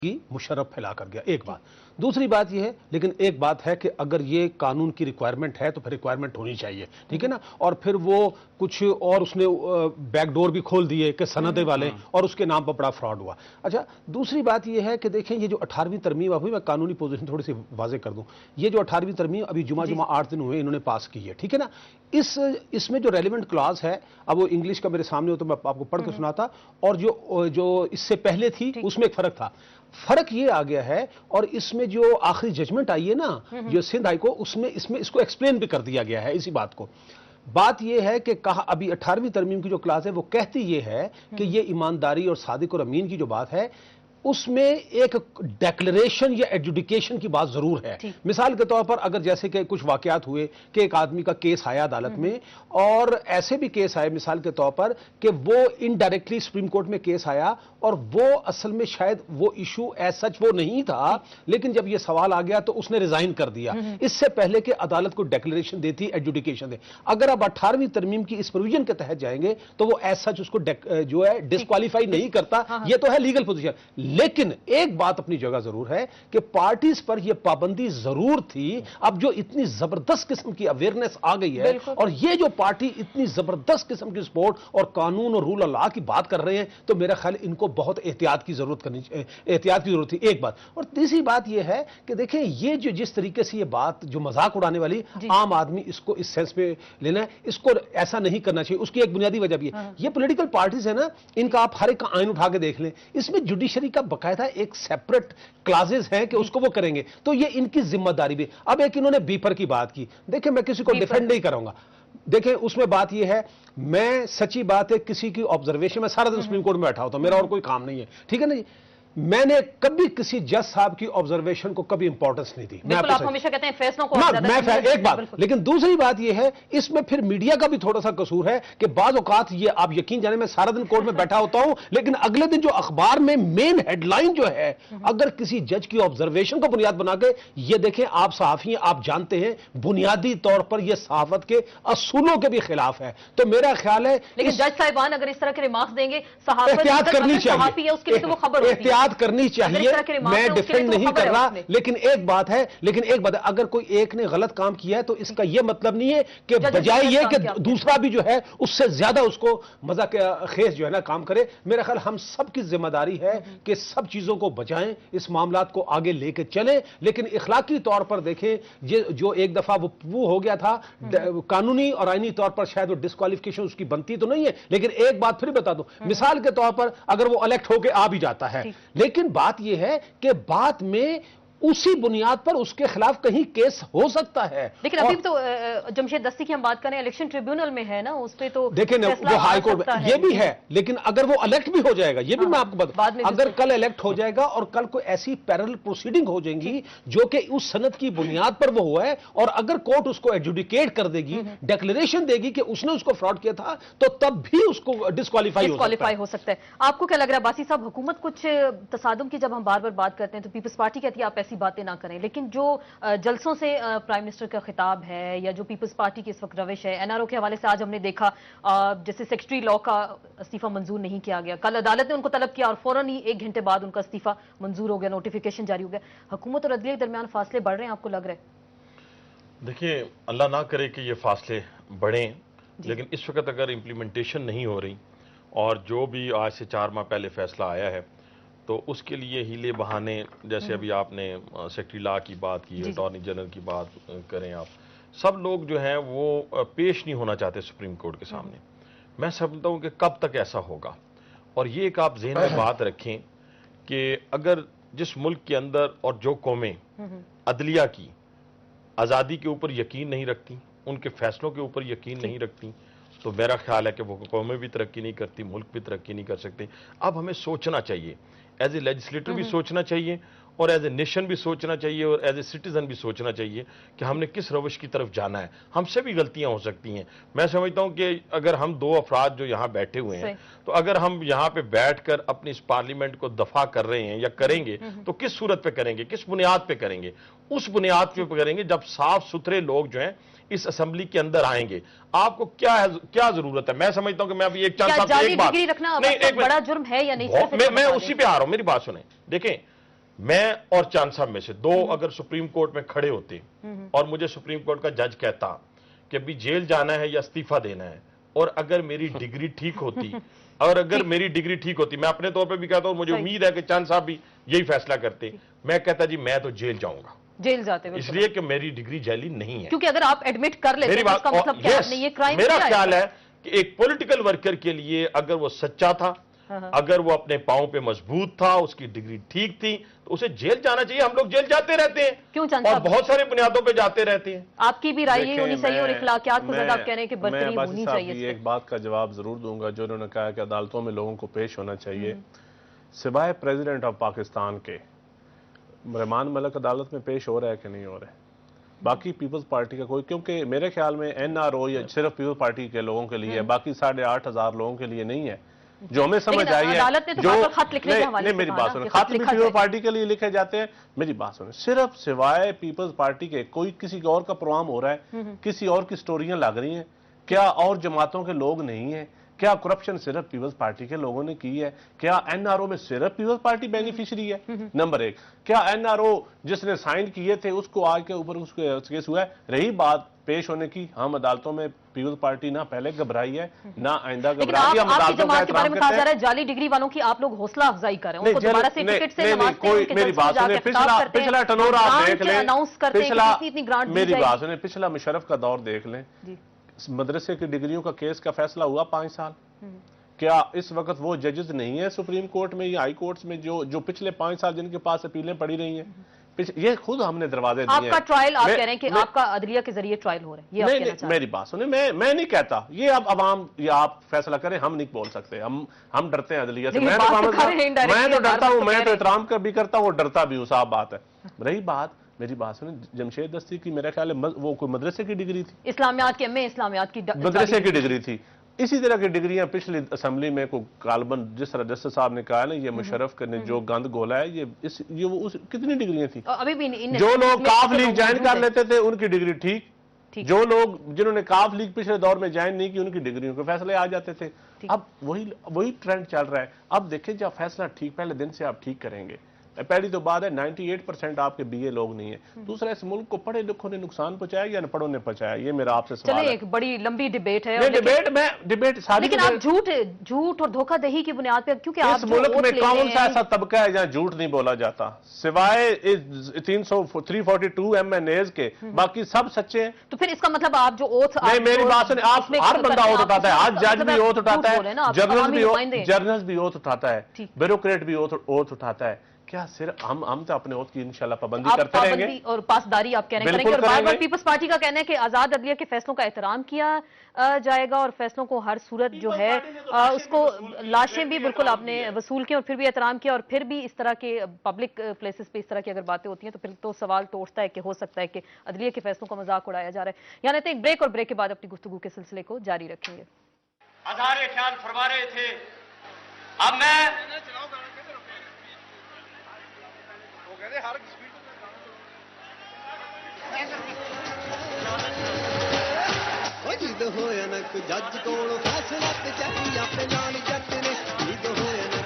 की मुशर्रफ फैला कर गया। एक बात। दूसरी बात यह है, लेकिन एक बात है कि अगर ये कानून की रिक्वायरमेंट है तो फिर रिक्वायरमेंट होनी चाहिए, ठीक है ना। और फिर वो कुछ और उसने बैकडोर भी खोल दिए कि सनदे वाले, और उसके नाम पर बड़ा फ्रॉड हुआ। अच्छा, दूसरी बात यह है कि देखें ये जो 18वीं तरमीम, अभी मैं कानूनी पोजीशन थोड़ी सी वाजे कर दूं, ये जो 18वीं तरमीम अभी जुमा 8 दिन हुए इन्होंने पास की है, ठीक है ना। इसमें जो रेलिवेंट क्लॉज है, अब वो इंग्लिश का मेरे सामने हो तो मैं आपको पढ़ के सुनाता, और जो इससे पहले थी उसमें एक फर्क था। फर्क ये आ गया है, और इसमें जो आखिरी जजमेंट आई है ना जो सिंध हाई को, उसमें इसको एक्सप्लेन भी कर दिया गया है इसी बात को। बात यह है कि कहा अभी 18वीं तरमीम की जो क्लास है वो कहती ये है कि ये ईमानदारी और सादिक और अमीन की जो बात है उसमें एक डेक्लेरेशन या एडजुडिकेशन की बात जरूर है। मिसाल के तौर पर अगर जैसे कि कुछ वाकयात हुए कि एक आदमी का केस आया अदालत में, और ऐसे भी केस आए मिसाल के तौर पर कि वो इनडायरेक्टली सुप्रीम कोर्ट में केस आया और वो असल में शायद वो इशू एज सच वो नहीं था, लेकिन जब ये सवाल आ गया तो उसने रिजाइन कर दिया इससे पहले कि अदालत को डेक्लेरेशन देती, एडजुडिकेशन दे। अगर आप 18वीं तरमीम की इस प्रोविजन के तहत जाएंगे तो वो एज सच उसको जो है डिस्क्वालीफाई नहीं करता। ये तो है लीगल पोजीशन। लेकिन एक बात अपनी जगह जरूर है कि पार्टीज पर यह पाबंदी जरूर थी। अब जो इतनी जबरदस्त किस्म की अवेयरनेस आ गई है, और ये जो पार्टी इतनी जबरदस्त किस्म की सपोर्ट और कानून और रूल ऑफ लॉ की बात कर रहे हैं, तो मेरा ख्याल इनको बहुत एहतियात की जरूरत थी। एक बात। और तीसरी बात यह है कि देखें ये जो जिस तरीके से ये बात जो मजाक उड़ाने वाली, आम आदमी इसको इस सेंस में लेना है, इसको ऐसा नहीं करना चाहिए। उसकी एक बुनियादी वजह भी है, ये पॉलिटिकल पार्टीज है ना, इनका आप हर एक आइन उठा के देख लें, इसमें जुडिशरी का बकायदा एक सेपरेट क्लासेस हैं कि उसको वो करेंगे, तो ये इनकी जिम्मेदारी भी। अब एक इन्होंने बीपर की बात की, देखें मैं किसी को डिफेंड नहीं करूंगा, देखें उसमें बात यह है, मैं सच्ची बात है किसी की ऑब्जर्वेशन में सारा दिन सुप्रीम कोर्ट में बैठा होता हूं, मेरा और कोई काम नहीं है, ठीक है ना जी। मैंने कभी किसी जज साहब की ऑब्जर्वेशन को कभी इंपॉर्टेंस नहीं दी। आप हमेशा कहते हैं फैसलों को एक बात, लेकिन दूसरी बात यह है इसमें फिर मीडिया का भी थोड़ा सा कसूर है कि बाज औकात ये आप यकीन जाने, मैं सारा दिन कोर्ट में बैठा होता हूं, लेकिन अगले दिन जो अखबार में मेन हेडलाइन जो है, अगर किसी जज की ऑब्जर्वेशन को बुनियाद बना के, ये देखें आप सहाफी हैं, आप जानते हैं बुनियादी तौर पर यह सहाफत के असूलों के भी खिलाफ है। तो मेरा ख्याल है, लेकिन जज साहिबान अगर इस तरह के रिमार्क्स देंगे, एहतियात करनी चाहिए, उसके लिए तो वो खबर करनी चाहिए। मैं डिफेंड नहीं कर रहा, लेकिन एक बात है, अगर कोई एक ने गलत काम किया है तो इसका यह मतलब नहीं है कि बजाय ये कि दूसरा भी जो है उससे ज्यादा उसको मजा के खेज जो है ना काम करे। मेरा ख्याल हम सब की जिम्मेदारी है कि सब चीजों को बचाएं, इस मामलात को आगे लेके चलें, लेकिन इखलाकी तौर पर देखें ये जो एक दफा वो हो गया था, कानूनी और आईनी तौर पर शायद वो डिस्क्वालिफिकेशन उसकी बनती तो नहीं है, लेकिन एक बात फिर बता दूं, मिसाल के तौर पर अगर वो इलेक्ट होकर आ भी जाता है, लेकिन बात यह है कि बाद में उसी बुनियाद पर उसके खिलाफ कहीं केस हो सकता है। लेकिन अभी तो जमशेद दस्ती की हम बात करें, इलेक्शन ट्रिब्यूनल में है ना, उस पे तो देखें वो हाई कोर्ट में ये भी है, लेकिन अगर वो इलेक्ट भी हो जाएगा, ये भी मैं आपको बता, अगर कल इलेक्ट हो जाएगा और कल कोई ऐसी पैरेलल प्रोसीडिंग हो जाएंगी जो कि उस सनद की बुनियाद पर वो हुआ है, और अगर कोर्ट उसको एडजुडिकेट कर देगी, डिक्लेरेशन देगी कि उसने उसको फ्रॉड किया था, तो तब भी उसको डिस्क्वालीफाई हो सकता है। आपको क्या लग रहा है बासी साहब, हुकूमत कुछ तसादुम की जब हम बार बार बात करते हैं तो पीपल्स पार्टी कहती है आप बातें ना करें, लेकिन जो जलसों से प्राइम मिनिस्टर का खिताब है या जो पीपल्स पार्टी की इस वक्त रविश है, एनआरओ के हवाले से आज हमने देखा जैसे सेक्रेटरी लॉ का इस्तीफा मंजूर नहीं किया गया, कल अदालत ने उनको तलब किया और फौरन ही 1 घंटे बाद उनका इस्तीफा मंजूर हो गया, नोटिफिकेशन जारी हो गया। हुकूमत और अदलिया के दरमियान फासले बढ़ रहे हैं, आपको लग रहा है? देखिए, अल्लाह ना करे कि ये फासले बढ़ें, लेकिन इस वक्त अगर इम्प्लीमेंटेशन नहीं हो रही, और जो भी आज से 4 माह पहले फैसला आया है तो उसके लिए हीले बहाने, जैसे अभी आपने सेक्रेटरी लॉ की बात की, अटॉर्नी जनरल की बात करें, आप सब लोग जो हैं वो पेश नहीं होना चाहते सुप्रीम कोर्ट के सामने। मैं समझता हूं कि कब तक ऐसा होगा, और ये एक आप ज़हन में बात रखें कि अगर जिस मुल्क के अंदर और जो कौमें अदलिया की आज़ादी के ऊपर यकीन नहीं रखती, उनके फैसलों के ऊपर यकीन नहीं रखती, तो मेरा ख्याल है कि वो कौमें भी तरक्की नहीं करती, मुल्क भी तरक्की नहीं कर सकते। अब हमें सोचना चाहिए, एज ए लेजिस्लेटर भी सोचना चाहिए, और एज ए नेशन भी सोचना चाहिए, और एज ए सिटीजन भी सोचना चाहिए कि हमने किस रवश की तरफ जाना है। हमसे भी गलतियां हो सकती हैं। मैं समझता हूं कि अगर हम 2 अफराद जो यहां बैठे हुए हैं, तो अगर हम यहां पे बैठकर अपनी इस पार्लियामेंट को दफा कर रहे हैं या करेंगे, तो किस सूरत पे करेंगे, किस बुनियाद पे करेंगे? उस बुनियाद पे करेंगे जब साफ सुथरे लोग जो हैं इस असेंबली के अंदर आएंगे। आपको क्या जरूरत है? मैं समझता हूं कि मैं अभी एक बात रखना नहीं, एक बड़ा जुर्म है या नहीं? मैं उसी पे आ रहा हूं, मेरी बात सुने। देखें, میں اور چاند صاحب میں سے دو اگر سپریم کورٹ میں کھڑے ہوتے اور مجھے سپریم کورٹ کا جج کہتا کہ ابھی جیل جانا ہے یا استعفیٰ دینا ہے، اور اگر میری ڈگری ٹھیک ہوتی میں اپنے طور پہ بھی کہتا ہوں، مجھے امید ہے کہ چاند صاحب بھی یہی فیصلہ کرتے، میں کہتا جی میں تو جیل جاؤں گا، جیل جاتے اس لیے کہ میری ڈگری جعلی نہیں ہے. کیونکہ اگر آپ ایڈمٹ کر لیتے ہیں اس کا مطلب کیا آپ نے یہ کرائم میرا خیال ہے کہ ایک پولیٹیکل ورکر کے لیے اگر وہ سچا تھا، اگر وہ اپنے پاؤں پہ مضبوط تھا، اس کی ڈگری ٹھیک تھی، تو اسے جیل جانا چاہیے. ہم لوگ جیل جاتے رہتے ہیں اور بہت سارے بنیادوں پہ جاتے رہتے ہیں. آپ کی بھی رائے یہ ہونی چاہیے اور اخلاقیات کو زیادہ آپ کہہ رہے ہیں کہ برتری ہونی چاہیے. میں ایک بات کا جواب ضرور دوں گا جو انہوں نے کہا کہ عدالتوں میں لوگوں کو پیش ہونا چاہیے. سوائے پریزیڈنٹ آف پاکستان کے رحمان ملک عدالت میں پیش ہو رہا ہے کہ نہیں ہو رہا ہے؟ باقی پیپلز پارٹی کا کوئی، کیونکہ میرے خیال میں این آر او یا صرف پیپلز پارٹی کے لوگوں کے لیے ہے، باقی 8,500 لوگوں کے لیے نہیں ہے. جو ہمیں سمجھ آئی ہے میری بات سنیں، خط بھی پیپلز پارٹی کے لیے لکھے جاتے ہیں. میری بات سنیں، صرف سوائے پیپلز پارٹی کے کوئی کسی اور کا پروگرام ہو رہا ہے، کسی اور کی سٹوریاں لگ رہی ہیں کیا؟ اور جماعتوں کے لوگ نہیں ہیں کیا؟ کرپشن صرف پیپلز پارٹی کے لوگوں نے کی ہے کیا؟ این آر او میں صرف پیپلز پارٹی بینیفیشری ہے؟ نمبر 1. کیا این آر او جس نے سائن کیے تھے اس کو آج کے اوپر اس کو کیس ہوا ہے؟ رہی بات پیش ہونے کی، ہم عدالتوں میں پیپلز پارٹی نہ پہلے گھبرائی ہے نہ آئندہ گھبرائی ہے. ہم عدالتوں کا احترام کرتے ہیں. جعلی ڈگری والوں کی آپ لوگ حوصلہ افزائی کر رہے ہیں، ان کو دوبارہ سے ٹکٹ سے نوازتے ہیں، ان کے میری بات سنیں، پچھلا ٹنور آپ دیکھ لیں، میری بات سنیں، پچھلا مشرف کا دور دیکھ لیں. مدرسے کی ڈگریوں کا کیس کا فیصلہ ہوا 5 سال. کیا اس وقت وہ ججز نہیں ہیں سپریم کورٹ میں یا ہائی کورٹس میں جو پچھلے 5 سال جن کے پاس اپیلیں پڑی رہی ہیں؟ یہ خود ہم نے دروازے دیے ہیں. آپ کا ٹرائل آپ کہہ رہے ہیں کہ آپ کا عدلیہ کے ذریعے ٹرائل ہو رہا ہے، یہ آپ کہنا چاہتے ہیں؟ میری بات سنیں، میں نہیں کہتا، یہ اب عوام یا آپ فیصلہ کریں، ہم نہیں بول سکتے. ہم ڈرتے ہیں عدلیہ سے. میں تو ڈرتا ہوں، میں تو احترام کا بھی کرتا ہوں اور ڈرتا بھی ہوں، صاف بات ہے. رہی بات میری بات سنیں، جمشید دستی کی میرا خیال ہے وہ کوئی مدرسے کی ڈگری تھی، اسلامیات کے میں اسلامیات کی مدرسے کی ڈگری تھی. اسی طرح کی ڈگریاں پچھلی اسمبلی میں کوئی غالباً جس طرح جسٹس صاحب نے کہا نا، یہ مشرف نے جو گند گولا ہے، یہ وہ کتنی ڈگریاں تھیں. ابھی بھی جو لوگ کاف لیگ جوائن کر لیتے تھے ان کی ڈگری ٹھیک، جو لوگ جنہوں نے کاف لیگ پچھلے دور میں جوائن نہیں کی ان کی ڈگریوں کے فیصلے آ جاتے تھے. اب وہی ٹرینڈ چل رہا ہے. اب دیکھیں جب فیصلہ ٹھیک پہلے دن سے آپ ٹھیک کریں گے. پہلی تو بات ہے 98% آپ کے بی اے لوگ نہیں ہیں. دوسرا، اس ملک کو پڑھے لکھوں نے نقصان پہنچایا یا انپڑھوں نے پہنچایا؟ یہ میرا آپ سے سوال ہے. چلیں ایک بڑی لمبی ڈیبیٹ ہے، ڈیبیٹ ساری، لیکن آپ جھوٹ اور دھوکہ دہی کی بنیاد پہ، کیونکہ اس ملک میں کون سا ایسا طبقہ ہے جہاں جھوٹ نہیں بولا جاتا سوائے 342 MNAs کے، باقی سب سچے ہیں. تو پھر اس کا مطلب آپ جو اوتھ، میری بات سنیں، آپ ہر بندہ اوتھ اٹھاتا ہے، آج جج بھی اوتھ اٹھاتا ہے، جرنلز بھی اوتھ اٹھاتا ہے، بیوروکریٹ بھی اوتھ اٹھاتا ہے. کیا صرف ہم تو اپنے اوتھ کی انشاءاللہ پابندی کرتے رہیں گے اور پاسداری آپ کہہ رہے ہیں، اور بار بار پیپلز پارٹی کا کہنا ہے کہ آزاد عدلیہ کے فیصلوں کا احترام کیا جائے گا اور فیصلوں کو ہر صورت جو ہے اس کو لاشیں بھی بالکل آپ نے وصول کی اور پھر بھی احترام کیا، اور پھر بھی اس طرح کے پبلک پلیسز پہ اس طرح کی اگر باتیں ہوتی ہیں تو پھر تو سوال تو اٹھتا ہے کہ ہو سکتا ہے کہ عدلیہ کے فیصلوں کا مذاق اڑایا جا رہا ہے. یعنی ایک بریک، اور بریک کے بعد اپنی گفتگو کے سلسلے کو جاری رکھیں گے. اظہار خیال فرما رہے تھے. اب میں جد ہویا نہ کوئی جج کولوں فیصلہ تے چاہیے اپنے نال جٹ نے، جد ہویا